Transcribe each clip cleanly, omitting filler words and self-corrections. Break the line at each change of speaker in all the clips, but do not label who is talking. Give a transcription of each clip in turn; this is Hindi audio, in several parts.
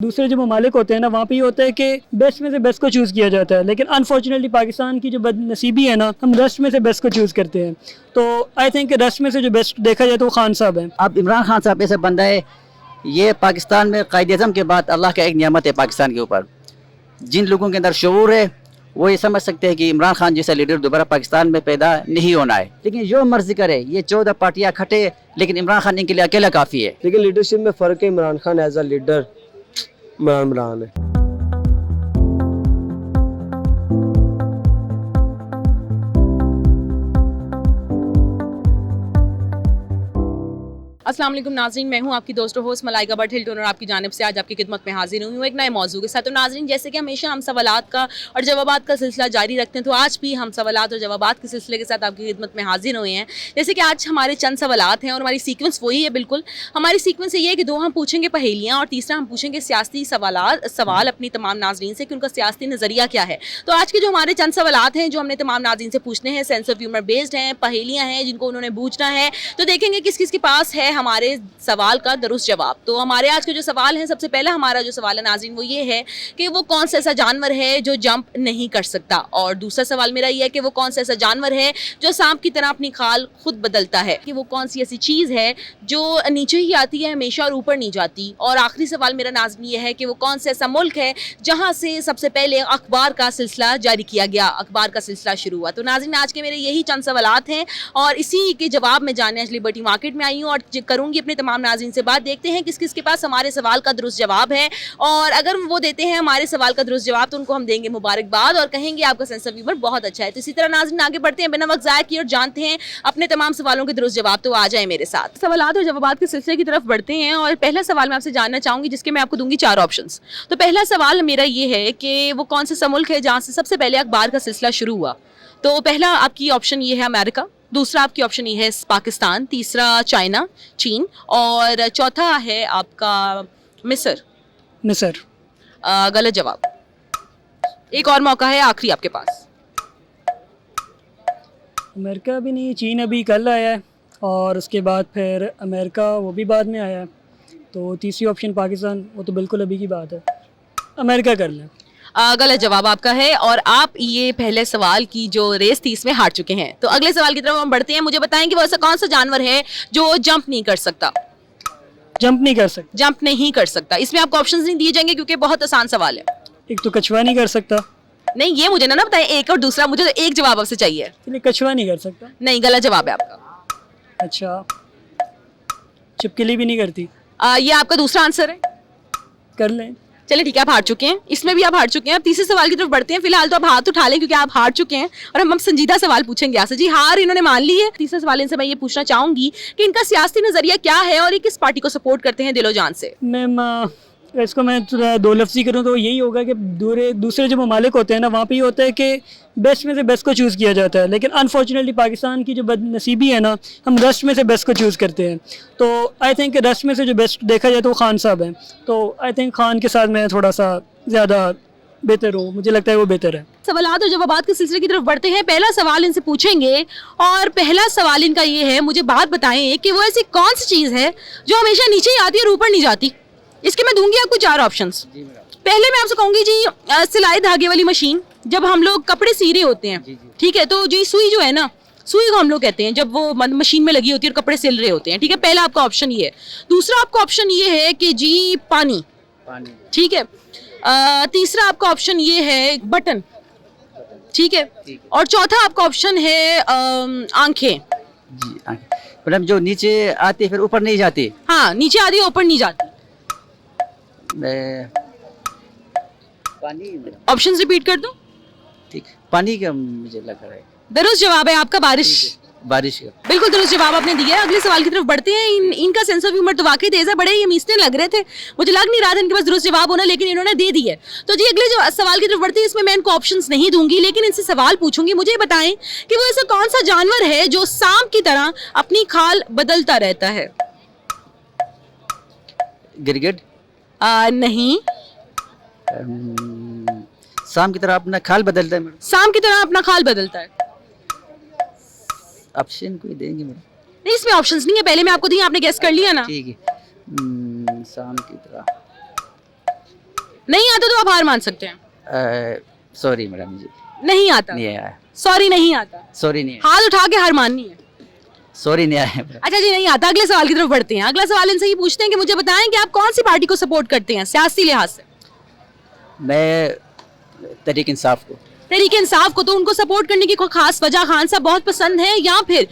दूसरे जो ममालिक होते हैं ना, वहाँ पे ये होता है कि बेस्ट में से बेस्ट को चूज़ किया जाता है, लेकिन अनफॉर्चुनेटली पाकिस्तान की जो बदनसीबी है ना, हम रस्ट में से बेस्ट को चूज़ करते हैं। तो आई थिंक रस्ट में से जो बेस्ट देखा जाए तो वो खान साहब हैं।
अब इमरान खान साहब ऐसा बंदा है, ये पाकिस्तान में कायद-ए-आज़म के बाद अल्लाह का एक नियामत है पाकिस्तान के ऊपर। जिन लोगों के अंदर शऊर है वो ये समझ सकते हैं कि इमरान खान जैसा लीडर दोबारा पाकिस्तान में पैदा नहीं होना है। लेकिन जो मर्जी करे, ये 14 पार्टियां खटे, लेकिन इमरान खान इनके लिए अकेला काफ़ी है।
लेकिन लीडरशिप में फ़र्क है। Imran Khan as a leader Imran है।
अस्सलाम वालेकुम नाज़रीन, मैं हूं आपकी दोस्त होस्ट मलाइका बट हिल्टन और आपकी जानिब से आज आपकी खिदमत में हाजिर हुई हूं एक नए मौजू के साथ। तो नाज़रीन, जैसे कि हमेशा हम सवालात का और जवाबात का सिलसिला जारी रखते हैं, तो आज भी हम सवालात और जवाबात के सिलसिले के साथ आपकी खिदमत में हाजिर हुए हैं। जैसे कि आज हमारे चंद सवालात हैं और हमारी सीक्वेंस वही है। बिल्कुल हमारी सीक्वेंस ये है कि 2 हम पूछेंगे पहेलियाँ और तीसरा हम पूछेंगे सियासी सवाल अपनी तमाम नाज़रीन से कि उनका सियासी नज़रिया क्या है। तो आज के जो हमारे चंद सवालात हैं जो हमने तमाम नाज़रीन से पूछने हैं, सेंस ऑफ ह्यूमर बेस्ड हैं, पहेलियाँ हैं जिनको उन्होंने बूझना है। तो देखेंगे किस किस के पास है हमारे सवाल का दुरुस्त जवाब। तो हमारे आज के जो सवाल हैं, सबसे पहला हमारा जो सवाल है नाज़रीन वो ये है कि वो कौन सा ऐसा जानवर है जो जंप नहीं कर सकता। और दूसरा सवाल मेरा ये है कि वो कौन सा ऐसा जानवर है जो सांप की तरह अपनी खाल खुद बदलता है। कि वो कौन सी ऐसी चीज़ है जो नीचे ही आती है हमेशा और ऊपर नहीं जाती। और आखिरी सवाल मेरा नाज़रीन ये है कि वो कौन सा ऐसा मुल्क है जहाँ से सबसे पहले अखबार का सिलसिला जारी किया गया, अखबार का सिलसिला शुरू हुआ। तो नाज़रीन, आज के मेरे यही चंद सवालात हैं और इसी के जवाब में जानने आज लिबर्टी मार्केट में आई हूँ और करूँगी अपने तमाम नाज़रीन से बात। देखते हैं किस किस के पास हमारे सवाल का दुरुस्त जवाब है और अगर वो देते हैं हमारे सवाल का दुरुस्त जवाब तो उनको हम देंगे मुबारकबाद और कहेंगे आपका सेंस ऑफ ह्यूमर बहुत अच्छा है। तो इसी तरह नाज़रीन आगे बढ़ते हैं बिना वक्त ज़ाया किए और जानते हैं अपने तमाम सवालों के दुरुस्त जवाब। तो आ जाए मेरे साथ, सवालात और जवाबात के सिलसिले की तरफ बढ़ते हैं और पहला सवाल मैं आपसे जानना चाहूँगी जिसके मैं आपको दूंगी 4 ऑप्शंस। तो पहला सवाल मेरा ये है कि वो कौन सा मुल्क है जहाँ से सबसे पहले अखबार का सिलसिला शुरू हुआ। तो पहला आपकी ऑप्शन ये है अमेरिका, दूसरा आपकी ऑप्शन ये है पाकिस्तान, तीसरा चाइना चीन और चौथा है आपका मिस्र। गलत जवाब। एक और मौका है आखिरी आपके पास।
अमेरिका भी नहीं, चीन अभी कल आया है और उसके बाद फिर अमेरिका वो भी बाद में आया है। तो तीसरी ऑप्शन पाकिस्तान, वो तो बिल्कुल अभी की बात है। अमेरिका कर लें।
गलत जवाब आपका है और आप ये पहले सवाल की जो रेस थी इसमें हार चुके हैं। तो अगले सवाल की तरफ हम बढ़ते हैं। मुझे बताएं कि वो ऐसा कौन सा जानवर है जो जंप नहीं कर सकता।
जंप नहीं कर सकता।
जंप नहीं कर सकता। इसमें आपको ऑप्शंस नहीं दिए जाएंगे क्योंकि बहुत आसान सवाल है।
एक तो कछुआ नहीं कर सकता।
नहीं, ये मुझे ना बताएं एक, और दूसरा मुझे तो एक जवाब आपसे चाहिए।
चलिए, कछुआ नहीं कर सकता।
नहीं, गलत जवाब है आपका।
अच्छा, छिपकली भी नहीं करती।
ये आपका दूसरा आंसर है।
कर लें।
चलिए ठीक है, आप हार चुके हैं, इसमें भी आप हार चुके हैं। अब तीसरे सवाल की तरफ बढ़ते हैं। फिलहाल तो आप हाथ उठा लें क्योंकि आप हार चुके हैं और हम संजीदा सवाल पूछेंगे आपसे। जी, हार इन्होंने मान ली है। तीसरा सवाल इनसे मैं ये पूछना चाहूंगी कि इनका सियासी नजरिया क्या है और ये किस पार्टी को सपोर्ट करते हैं दिलो जान से।
मैम, इसको मैं दो लफ्ज़ी करूँ तो यही होगा कि दूसरे जो ममालिक होते हैं ना, वहाँ पे ये होता है कि बेस्ट में से बेस्ट को चूज़ किया जाता है, लेकिन अनफॉर्चुनेटली पाकिस्तान की जो बदनसीबी है ना, हम रस्ट में से बेस्ट को चूज़ करते हैं। तो आई थिंक रस्ट में से जो बेस्ट देखा जाए तो वो खान साहब हैं। तो आई थिंक खान के साथ मैं थोड़ा सा ज़्यादा बेहतर हूँ, मुझे लगता है वो बेहतर है।
सवालात और जवाबात के सिलसिले की तरफ बढ़ते हैं। पहला सवाल इनसे पूछेंगे और पहला सवाल इनका ये है, मुझे बात बताएं कि वो ऐसी कौन सी चीज़ है जो हमेशा नीचे ही आती है और ऊपर नहीं जाती। इसके मैं दूंगी आपको 4 ऑप्शंस। पहले मैं आपसे कहूंगी जी, सिलाई धागे वाली मशीन। जब हम लोग कपड़े सी रहे होते हैं, ठीक है, तो जी सुई जो है ना, सुई को हम लोग कहते हैं जब वो मशीन में लगी होती है और कपड़े सिल रहे होते हैं, ठीक है। पहला आपका ऑप्शन ये है। दूसरा आपका ऑप्शन ये है कि जी पानी, ठीक है। तीसरा आपका ऑप्शन ये है बटन, ठीक है। और चौथा आपका ऑप्शन है आंखें।
जी, मतलब जो नीचे आती फिर ऊपर नहीं जाती।
हाँ, नीचे आती है ऊपर नहीं जाती।
पानी।
ऑप्शंस रिपीट कर दूं?
ठीक, पानी का मुझे लग रहा है।
दुरुस्त जवाब है आपका बारिश
का।
बिल्कुल दुरुस्त जवाब आपने दिया है। अगले सवाल की तरफ बढ़ते हैं। इनका सेंस ऑफ ह्यूमर तो वाकई तेज है, बड़े ये मीसने लग रहे थे, मुझे लग नहीं रहा था इनके पास दुरुस्त जवाब होना, लेकिन इन्होंने दे दिया है। तो जी अगले सवाल की तरफ बढ़ते हैं। इसमें मैं इनको ऑप्शंस नहीं दूंगी लेकिन इनसे सवाल पूछूंगी। मुझे बताएं कि वो ऐसा कौन सा जानवर है जो सांप की तरह अपनी खाल बदलता रहता है।
गिरगिट।
नहीं।
सांप की तरह अपना खाल बदलता है।
सांप की तरह अपना खाल बदलता है।
ऑप्शन कोई देंगे मेरे?
नहीं, इसमें ऑप्शंस नहीं है, पहले मैं आपको दी, आपने गेस कर लिया ना।
ठीक है। सांप की तरह
नहीं आता तो आप हार मान सकते हैं।
सॉरी मैडम जी,
नहीं आता,
नहीं आया।
सॉरी नहीं आता,
सॉरी नहीं,
हाथ उठा के हार माननी है।
सॉरी नहीं आया।
अच्छा जी, नहीं आता। अगले सवाल की तरफ बढ़ते हैं। अगला सवाल इनसे ये पूछते हैं कि मुझे बताएं कि आप कौन सी पार्टी को सपोर्ट करते हैं सियासी लिहाज से?
मैं तहरीक इंसाफ को।
तहरीक इंसाफ को। तो उनको सपोर्ट करने की कोई खास वजह खान साहब बहुत पसंद है, या फिर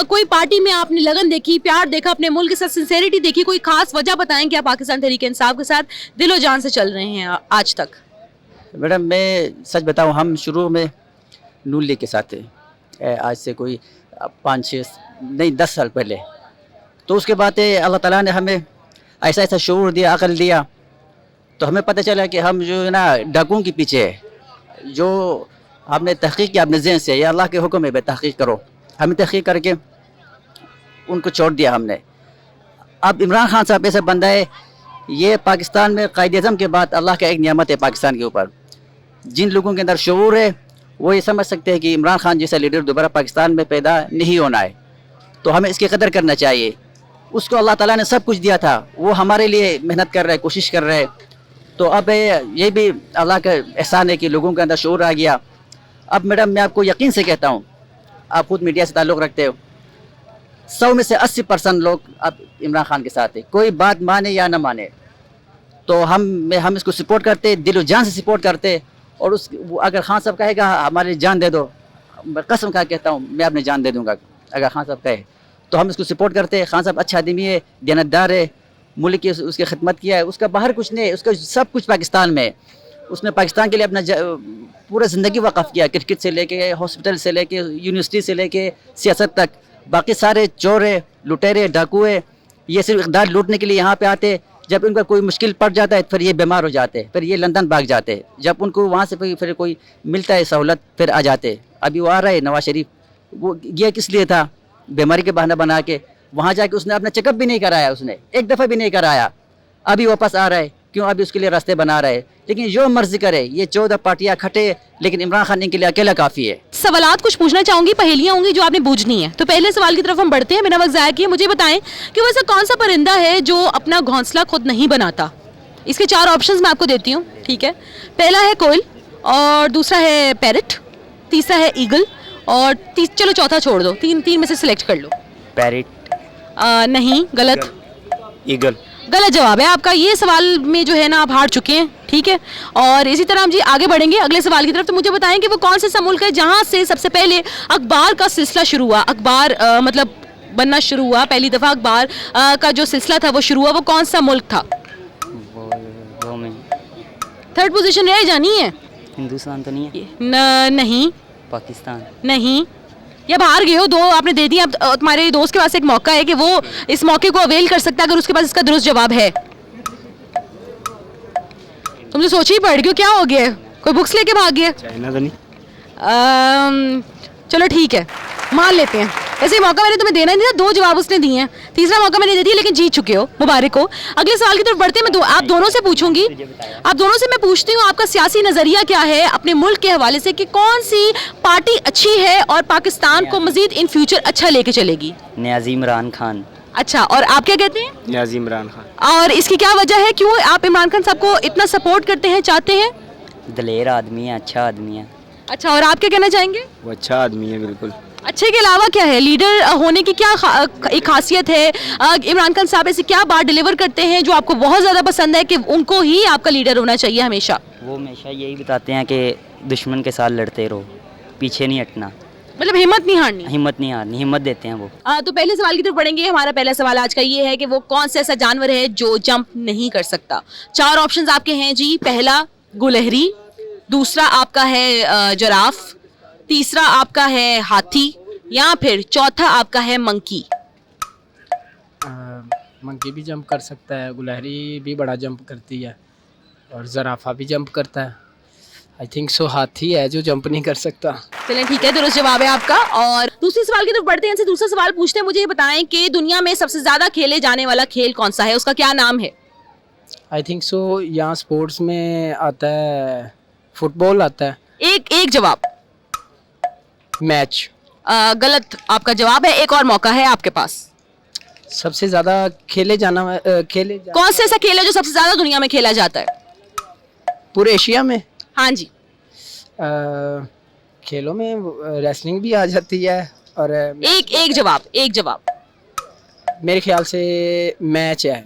कोई पार्टी में आपने लगन देखी, प्यार देखा, अपने मुल्क के साथ सिंसेरिटी देखी? कोई खास वजह बताएं कि आप पाकिस्तान तहरीक इंसाफ के साथ दिलो जान से चल रहे हैं आज तक।
मैडम मैं सच बताऊं, हम शुरू में नून लीग के साथ थे, आज से कोई 5-6 नहीं 10 साल पहले। तो उसके बाद अल्लाह ताला ने हमें ऐसा ऐसा शऊर दिया, अकल दिया, तो हमें पता चला कि हम जो है ना डाकुओं के पीछे है। जो हमने तहकीक किया अपने ज़हन से, या अल्लाह के हुक्म है तहकीक करो, हमें तहकीक करके उनको छोड़ दिया हमने। अब इमरान खान साहब ऐसा बंदा है, ये पाकिस्तान में कायद-ए-आज़म के बाद अल्लाह का एक नियामत है पाकिस्तान के ऊपर। जिन लोगों के अंदर शऊर है वो ये समझ सकते हैं कि इमरान खान जैसा लीडर दोबारा पाकिस्तान में पैदा नहीं होना है, तो हमें इसकी कदर करना चाहिए। उसको अल्लाह ताला ने सब कुछ दिया था, वो हमारे लिए मेहनत कर रहा है, कोशिश कर रहा है। तो अब ये भी अल्लाह का एहसान है कि लोगों के अंदर शऊर आ गया। अब मैडम मैं आपको यकीन से कहता हूँ, आप खुद मीडिया से ताल्लुक़ रखते हो, 100 में से 80% लोग अब इमरान खान के साथ है, कोई बात माने या ना माने। तो हम इसको सपोर्ट करते, दिलो जान से सपोर्ट करते। और अगर खान साहब कहेगा हमारी जान दे दो, मैं कसम खा कहता हूँ मैं अपनी जान दे दूँगा अगर खान साहब कहे, तो हम इसको सपोर्ट करते हैं। खान साहब अच्छा आदमी है, दयानतदार है, मुल्क की उसकी खिदमत किया है, उसका बाहर कुछ नहीं, उसका सब कुछ पाकिस्तान में है। उसने पाकिस्तान के लिए अपना पूरा ज़िंदगी वक़्फ़ किया, क्रिकेट से लेके हॉस्पिटल से लेके यूनिवर्सिटी से लेके सियासत तक। बाकी सारे चोर है, लुटेरे, डाकू है, ये सिर्फ इक़दार लूटने के लिए यहाँ पे आते। जब उनका कोई मुश्किल पड़ जाता है फिर ये बीमार हो जाते, फिर ये लंदन भाग जाते। जब उनको वहाँ से फिर कोई मिलता है सहूलत फिर आ जाते। अभी वो आ रहा है नवाज शरीफ, वो गया किस लिए था? बीमारी के बहाना बना के वहाँ जाके उसने अपना चेकअप भी नहीं कराया, उसने एक दफ़ा भी नहीं कराया। अभी वापस आ रहा है, क्यों? अभी उसके लिए रास्ते बना रहा है। लेकिन जो मर्जी करे, ये 14 पार्टियाँ खटे, लेकिन इमरान खान इनके लिए अकेला काफ़ी है।
सवालात कुछ पूछना चाहूंगी, पहेलियां होंगी जो आपने बूझनी है। तो पहले सवाल की तरफ हम बढ़ते हैं, बिना वक्त ज़ाया किए मुझे बताएं कि वैसा कौन सा परिंदा है जो अपना घोंसला खुद नहीं बनाता? इसके 4 ऑप्शंस मैं आपको देती हूँ, ठीक है? पहला है कोयल, और दूसरा है पैरट, तीसरा है ईगल, और चलो चौथा छोड़ दो, तीन में से सिलेक्ट कर लो।
पैरट
नहीं, गलत।
ईगल
गलत जवाब है आपका। ये सवाल में जो है ना आप हार चुके हैं, ठीक है? और इसी तरह हम जी आगे बढ़ेंगे अगले सवाल की तरफ। तो मुझे बताएं कि वो कौन से मुल्क है जहाँ से सबसे पहले अखबार का सिलसिला शुरू हुआ? अखबार मतलब बनना शुरू हुआ, पहली दफ़ा अखबार का जो सिलसिला था वो शुरू हुआ, वो कौन सा मुल्क था?
वो में
3rd पोजीशन रह जानी है।
हिंदुस्तान तो नहीं है?
नहीं।
पाकिस्तान?
नहीं। ये अब हार गए हो, 2 आपने दे दिया। अब तुम्हारे दोस्त के पास एक मौका है कि वो इस मौके को अवेल कर सकता है अगर उसके पास इसका दुरुस्त जवाब है। तुम तो सोच ही पड़ गए, क्या हो गया? कोई बुक्स लेके भाग गया?
चाइना तो नहीं?
चलो ठीक है, मान लेते हैं। वैसे मौका मैंने तुम्हें देना नहीं था, 2 जवाब उसने दिए हैं, तीसरा मौका मैंने दे दिया, लेकिन जीत चुके हो, मुबारक हो। अगले सवाल की तरफ बढ़ते हैं। मैं आप दोनों से पूछूंगी, आप दोनों से मैं पूछती हूँ आपका सियासी नज़रिया क्या है अपने मुल्क के हवाले से, कि कौन सी पार्टी अच्छी है और पाकिस्तान को मजीद इन फ्यूचर अच्छा लेके चलेगी?
न्याज़ी इमरान खान।
अच्छा, और आप क्या कहते हैं?
न्याज़ी इमरान खान।
और इसकी क्या वजह है, क्यों आप इमरान खान साहब को इतना सपोर्ट करते हैं, चाहते हैं?
दलेर आदमी है, अच्छा आदमी है।
अच्छा, और आप क्या कहना चाहेंगे?
वो अच्छा आदमी है बिल्कुल।
अच्छे के अलावा क्या है? लीडर होने की क्या एक खासियत है? इमरान खान साहब ऐसी क्या बात डिलीवर करते हैं जो आपको बहुत ज़्यादा पसंद है कि उनको ही आपका लीडर होना चाहिए हमेशा?
वो हमेशा यही बताते हैं कि दुश्मन के साथ लड़ते रहो, पीछे नहीं हटना,
मतलब हिम्मत नहीं हारनी।
हिम्मत नहीं हारनी, हिम्मत देते हैं वो।
तो पहले सवाल की तरफ बढ़ेंगे। हमारा पहला सवाल आज का ये है कि वो कौन सा ऐसा जानवर है जो जंप नहीं कर सकता? 4 ऑप्शंस आपके हैं जी। पहला गुलहरी, दूसरा आपका है जिराफ, तीसरा आपका है हाथी, या फिर चौथा आपका है मंकी।
मंकी भी जंप कर सकता है, गुलहरी भी बड़ा जंप करती है, और ज़राफ़ा भी जंप करता है। आई थिंक सो हाथी है जो जंप नहीं कर सकता।
चलें ठीक है, दुरुस्त जवाब है आपका। और दूसरे सवाल की तरफ बढ़ते हैं। इनसे दूसरा सवाल पूछते हैं, मुझे ये बताएं कि दुनिया में सबसे ज़्यादा खेले जाने वाला खेल कौन सा है, उसका क्या नाम है?
आई थिंक सो यहाँ स्पोर्ट्स में आता है, फुटबॉल आता है।
एक जवाब।
मैच।
गलत आपका जवाब है, एक और मौका है आपके पास।
सबसे ज़्यादा कौन
से ऐसा खेल है जो सबसे ज़्यादा दुनिया में खेला जाता है?
पूरे एशिया में
हाँ जी।
खेलों में रेसलिंग भी आ जाती है और
एक जवाब।
मेरे ख्याल से मैच है।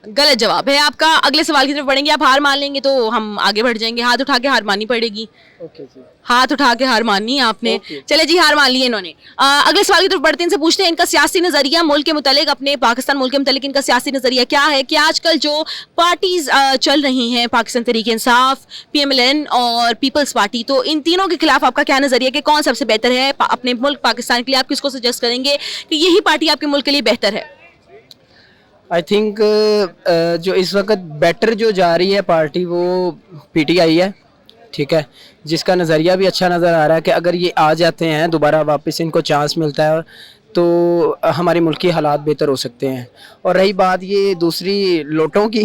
गलत जवाब है आपका। अगले सवाल की तरफ बढ़ेंगे। आप हार मान लेंगे तो हम आगे बढ़ जाएंगे। हाथ उठा के हार माननी पड़ेगी।
ओके जी।
हाथ उठा के हार माननी है आपने। चले जी, हार मान ली इन्होंने। अगले सवाल की तरफ बढ़ते हैं। इनसे पूछते हैं इनका सियासी नजरिया मुल्क के मुतालिक, अपने पाकिस्तान मुल्क के मुतालिक इनका सियासी नजरिया क्या है। कि आजकल जो पार्टीज चल रही हैं, पाकिस्तान तहरीक इंसाफ, PMLN और पीपल्स पार्टी, तो इन तीनों के खिलाफ आपका क्या नजरिया कि कौन सबसे बेहतर है अपने मुल्क पाकिस्तान के लिए? आप किसको सजेस्ट करेंगे कि यही पार्टी आपके मुल्क के लिए बेहतर है?
आई थिंक जो इस वक्त बेटर जो जा रही है पार्टी वो PTI है, ठीक है, जिसका नज़रिया भी अच्छा नज़र आ रहा है कि अगर ये आ जाते हैं दोबारा वापस, इनको चांस मिलता है तो हमारे मुल्क के हालात बेहतर हो सकते हैं। और रही बात ये दूसरी लोटों की,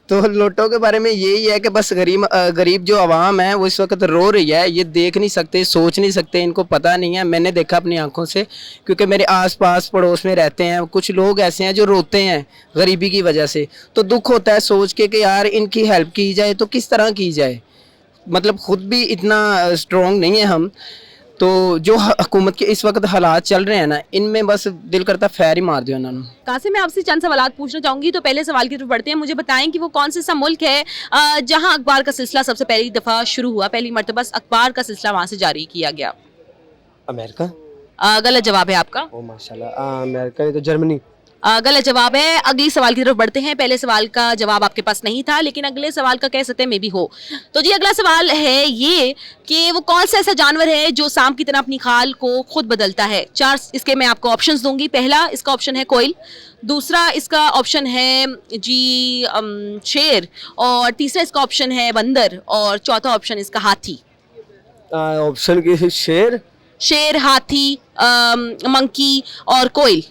तो लोटों के बारे में यही है कि बस गरीब जो आवाम है वो इस वक्त रो रही है, ये देख नहीं सकते, सोच नहीं सकते, इनको पता नहीं है। मैंने देखा अपनी आंखों से, क्योंकि मेरे आसपास पड़ोस में रहते हैं कुछ लोग ऐसे हैं जो रोते हैं गरीबी की वजह से, तो दुख होता है सोच के कि यार इनकी हेल्प की जाए तो किस तरह की जाए। मतलब खुद भी इतना स्ट्रॉन्ग नहीं है हम, तो जो हुकूमत के इस वक्त हालात चल रहे हैं ना, इनमें बस दिल करता फैर ही मार दिया उन्होंने।
कासिम, मैं आपसे चंद सवाल पूछना चाहूंगी। तो पहले सवाल की तरफ बढ़ते हैं। मुझे बताएं कि वो कौन सा मुल्क है जहां अखबार का सिलसिला सबसे पहली दफ़ा शुरू हुआ, पहली मरतबा अखबार का सिलसिला वहां से जारी किया गया?
अमेरिका।
गलत जवाब है आपका।
ओ माशाल्लाह, अमेरिका नहीं तो जर्मनी।
गलत जवाब है। अगली सवाल की तरफ बढ़ते हैं। पहले सवाल का जवाब आपके पास नहीं था, लेकिन अगले सवाल का कह सकते हैं मे भी हो। तो जी अगला सवाल है ये कि वो कौन सा ऐसा जानवर है जो सांप की तरह अपनी खाल को खुद बदलता है? 4 इसके मैं आपको ऑप्शंस दूंगी। पहला इसका ऑप्शन है कोयल, दूसरा इसका ऑप्शन है जी शेर, और तीसरा इसका ऑप्शन है बंदर, और चौथा ऑप्शन इसका हाथी।
ऑप्शन की शेर,
हाथी, मंकी और कोयल।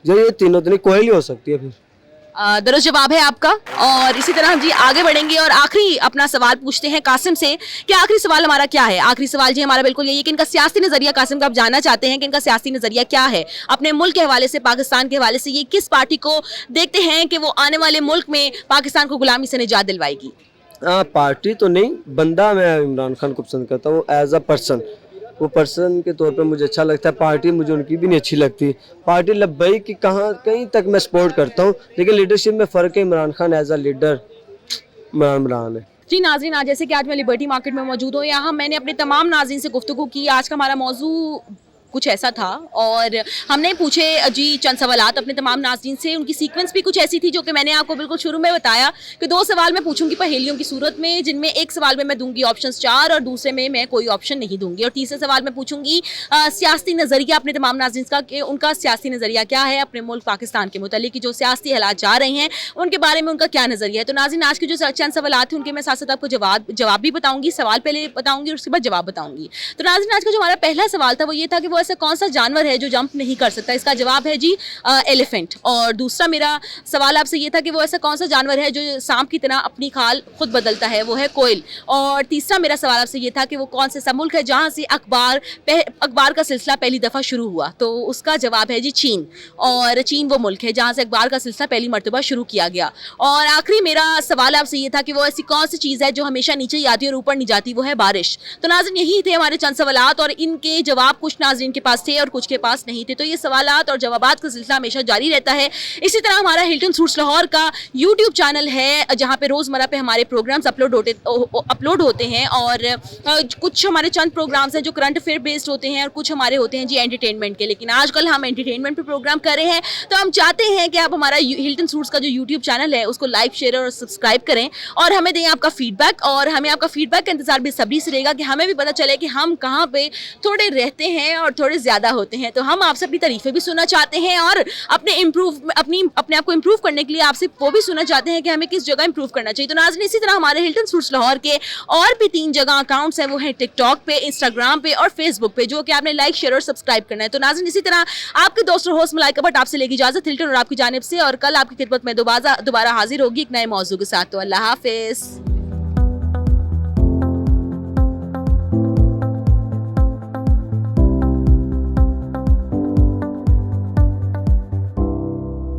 जो ये तीनों तो नहीं, कोयल ही हो सकती है फिर।
दुरुस्त जवाब है आपका। और इसी तरह हम जी आगे बढ़ेंगे और आखिरी अपना सवाल पूछते हैं कासिम से कि आखिरी सवाल हमारा क्या है। आखिरी सवाल जी हमारा बिल्कुल यही है कि इनका सियासी नजरिया, कासिम का आप जानना चाहते हैं कि इनका सियासी नजरिया क्या है अपने मुल्क के हवाले से, पाकिस्तान के हवाले से। ये किस पार्टी को देखते हैं कि वो आने वाले मुल्क में पाकिस्तान को गुलामी से निजात दिलवाएगी?
पार्टी तो नहीं, बंदा मैं इमरान खान को पसंद करता हूँ एज अ पर्सन। वो पर्सन के तौर पे मुझे अच्छा लगता है। पार्टी मुझे उनकी भी नहीं अच्छी लगती। पार्टी लब्बई की कहीं तक मैं सपोर्ट करता हूँ, लेकिन लीडरशिप में फ़र्क है। Imran Khan as a leader Imran है।
जी नाज़रीन, आज जैसे कि आज मैं लिबर्टी मार्केट में मौजूद हूँ, यहाँ मैंने अपने तमाम नाज़रीन से गुफ्तगू की। आज का हमारा मौजू कुछ ऐसा था और हमने पूछे जी चंद सवालात अपने तमाम नाज़रीन से। उनकी सीक्वेंस भी कुछ ऐसी थी जो कि मैंने आपको बिल्कुल शुरू में बताया कि 2 सवाल मैं पूछूंगी पहेलियों की सूरत में, जिनमें एक सवाल में मैं दूंगी ऑप्शंस 4 और दूसरे में मैं कोई ऑप्शन नहीं दूंगी, और तीसरे सवाल में पूछूंगी सियासी नज़रिया अपने तमाम नाज़रीन का कि उनका सियासी नज़रिया क्या है अपने मुल्क पाकिस्तान के मुतालिक, कि जो सियासी हालात जा रहे हैं उनके बारे में उनका क्या नज़रिया है। तो नाज़रीन, आज के जो चंद सवाल थे उनके मैं साथ साथ आपको जवाब भी बताऊंगी। सवाल पहले बताऊंगी और उसके बाद जवाब बताऊंगी। तो नाज़रीन, आज का जो हमारा पहला सवाल था वो ये था कि वो ऐसा कौन सा जानवर है जो जंप नहीं कर सकता? इसका जवाब है जी एलिफेंट। और दूसरा मेरा सवाल आपसे ये था कि वो ऐसा कौन सा जानवर है जो सांप की तरह अपनी खाल खुद बदलता है? वो है कोयल। और तीसरा मेरा सवाल आपसे ये था कि वो कौन सा मुल्क है जहां से अखबार का सिलसिला पहली दफ़ा शुरू हुआ? तो उसका जवाब है जी चीन। और चीन वो मुल्क है जहां से अखबार का सिलसिला पहली मरतबा शुरू किया गया। और आखिरी मेरा सवाल आपसे ये था कि वो ऐसी कौन सी चीज़ है जो हमेशा नीचे ही आती है और ऊपर नहीं जाती? वो है बारिश। तो नाज़रीन, यही थे हमारे चंद सवालात और इनके जवाब कुछ नाज़रीन के पास थे और कुछ के पास नहीं थे। तो ये सवालात और जवाबात का सिलसिला हमेशा जारी रहता है। इसी तरह हमारा हिल्टन सूट्स लाहौर का यूट्यूब चैनल है जहाँ पे रोज़मर्रा पे हमारे प्रोग्राम्स अपलोड होते हैं, और कुछ हमारे चंद प्रोग्राम्स हैं जो करंट अफेयर बेस्ड होते हैं और कुछ हमारे होते हैं जी एंटरटेनमेंट के। लेकिन आजकल हम एंटरटेनमेंट पे प्रोग्राम कर रहे हैं, तो हम चाहते हैं कि आप हमारा हिल्टन सूट्स का जो यूट्यूब चैनल है उसको लाइक, शेयर और सब्सक्राइब करें और हमें दें आपका फीडबैक। और हमें आपका फीडबैक का इंतजार बेसब्री से रहेगा कि हमें भी पता चले कि हम कहाँ पे थोड़े रहते हैं और थोड़े ज़्यादा होते हैं। तो हम आपसे अपनी तारीफें भी सुनना चाहते हैं और अपने आप को इम्प्रूव करने के लिए आपसे वो भी सुनना चाहते हैं कि हमें किस जगह इम्प्रूव करना चाहिए। तो नाज़रीन, इसी तरह हमारे हिल्टन सूट्स लाहौर के और भी 3 जगह अकाउंट्स हैं, वो हैं टिकटॉक पे, इंस्टाग्राम पे और फेसबुक पे, जो कि आपने लाइक, शेयर और सब्सक्राइब करना है। तो नाज़रीन, इसी तरह आपके दोस्त और होस्ट मलाइका भट्ट आपसे लेगी इजाज़त हिल्टन और आपकी जानिब से, और कल आपकी खिदमत में दोबारा हाजिर होगी एक नए मौजू के साथ। तो अल्लाह हाफिज़।